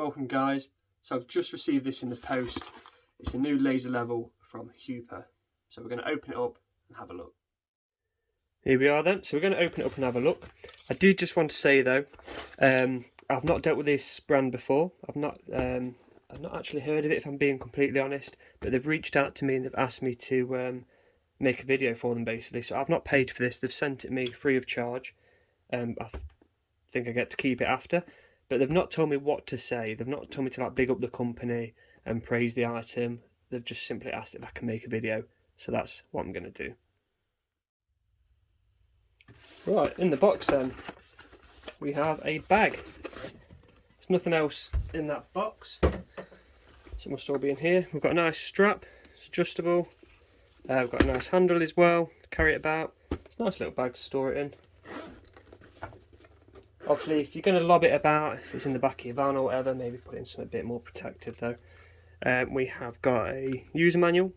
Welcome guys. So I've just received this in the post. It's a new laser level from Huepar. So we're going to open it up and have a look. Here we are then. So we're going to open it up and have a look. I do just want to say though, I've not dealt with this brand before. I've not actually heard of it, if I'm being completely honest. But they've reached out to me and they've asked me to make a video for them basically. So I've not paid for this. They've sent it me free of charge. I think I get to keep it after. But they've not told me what to say. They've not told me to like big up the company and praise the item. They've just simply asked if I can make a video. So that's what I'm going to do. Right, in the box then, we have a bag. There's nothing else in that box. So it must all be in here. We've got a nice strap. It's adjustable. We've got a nice handle as well to carry it about. It's a nice little bag to store it in. Obviously, if you're going to lob it about, if it's in the back of your van or whatever, maybe put it in something a bit more protected though. We have got a user manual.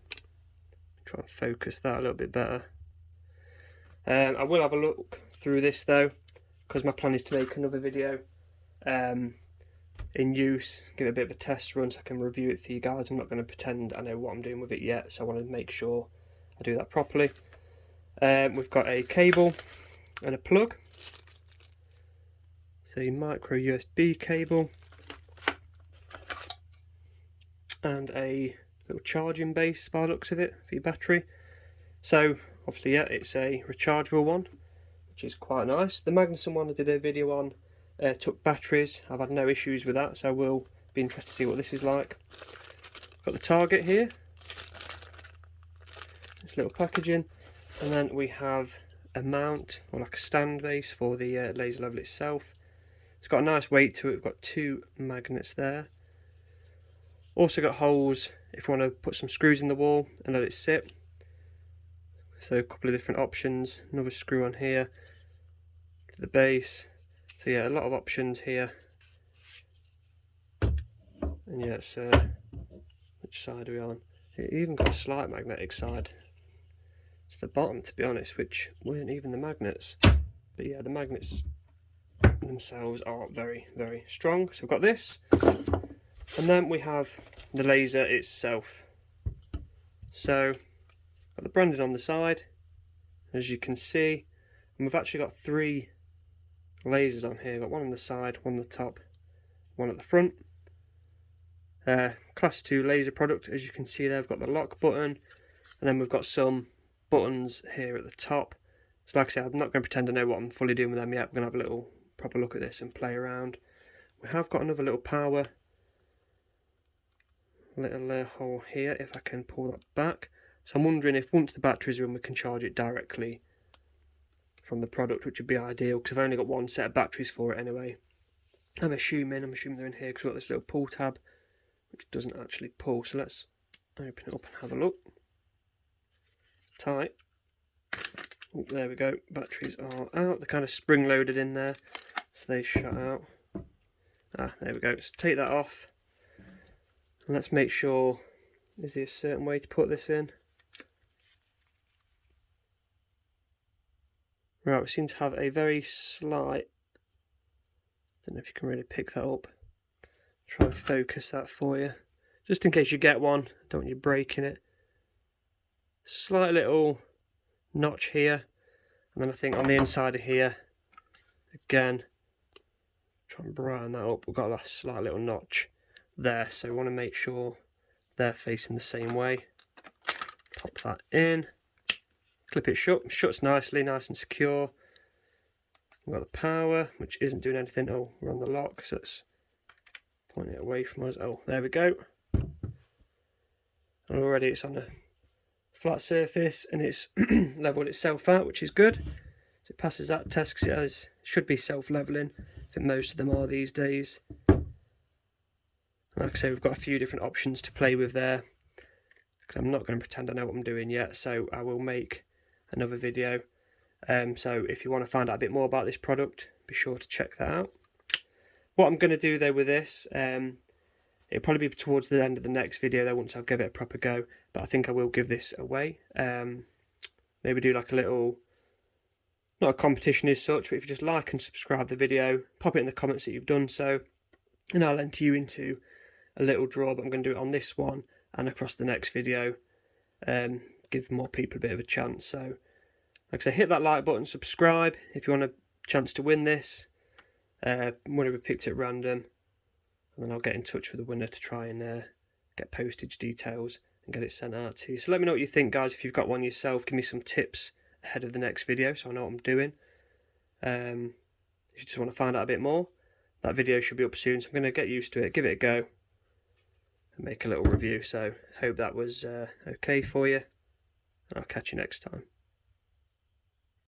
Try and focus that a little bit better. I will have a look through this though, because my plan is to make another video in use, give it a bit of a test run so I can review it for you guys. I'm not going to pretend I know what I'm doing with it yet, so I want to make sure I do that properly. We've got a cable and a plug. So a micro USB cable and a little charging base by the looks of it for your battery. So obviously, yeah, it's a rechargeable one, which is quite nice. The Magnuson one I did a video on took batteries. I've had no issues with that, so I will be interested to see what this is like. Got the target here, this little packaging, and then we have a mount or like a stand base for the laser level itself. It's got a nice weight to it. We've got two magnets there. Also got holes if you want to put some screws in the wall and let it sit. So a couple of different options. Another screw on here to the base. So yeah, a lot of options here. And yeah, it's which side are we on? It even got a slight magnetic side. It's the bottom, to be honest, which weren't even the magnets. But yeah, the magnets themselves are very, very strong. So we've got this, and then we have the laser itself. So got the branding on the side, as you can see, and we've actually got three lasers on here. Got one on the side, one on the top, one at the front. Class 2 laser product, as you can see there. We've got the lock button, and then we've got some buttons here at the top. So like I said, I'm not going to pretend I know what I'm fully doing with them yet. We're going to have a little proper look at this and play around. We have got another little power little hole here, if I can pull that back. So I'm wondering if once the batteries are in, we can charge it directly from the product, which would be ideal because I've only got one set of batteries for it anyway. I'm assuming they're in here because we've got this little pull tab which doesn't actually pull. So let's open it up and have a look. Tight. Oh, there we go. Batteries are out. They're kind of spring loaded in there, so they shut out. There we go. Let's take that off. And let's make sure, is there a certain way to put this in? Right, we seem to have a very slight, don't know if you can really pick that up. Try and focus that for you. Just in case you get one, don't want you breaking it. Slight little notch here, and then I think on the inside of here, again, try and brighten that up, we've got a slight little notch there, so we want to make sure they're facing the same way. Pop that in, clip it shut, shuts nicely, nice and secure. We've got the power, which isn't doing anything. Oh, we're on the lock, so it's pointing it away from us. Oh, there we go. And already it's on a flat surface and it's leveled itself out, which is good. So it passes that test because it should be self-leveling. I think most of them are these days. Like I say, we've got a few different options to play with there because I'm not going to pretend I know what I'm doing yet, so I will make another video. So if you want to find out a bit more about this product, be sure to check that out. What I'm going to do though with this, it'll probably be towards the end of the next video though, once I've given it a proper go, but I think I will give this away. Maybe do like a little, not a competition as such, but if you just like and subscribe the video, pop it in the comments that you've done so, and I'll enter you into a little draw, but I'm going to do it on this one and across the next video, give more people a bit of a chance. So like I say, hit that like button, subscribe if you want a chance to win this. Winner will be picked at random, and then I'll get in touch with the winner to try and get postage details and get it sent out to you. So let me know what you think, guys. If you've got one yourself, give me some tips ahead of the next video so I know what I'm doing. If you just want to find out a bit more, that video should be up soon, so I'm going to get used to it, give it a go and make a little review. So hope that was okay for you, and I'll catch you next time.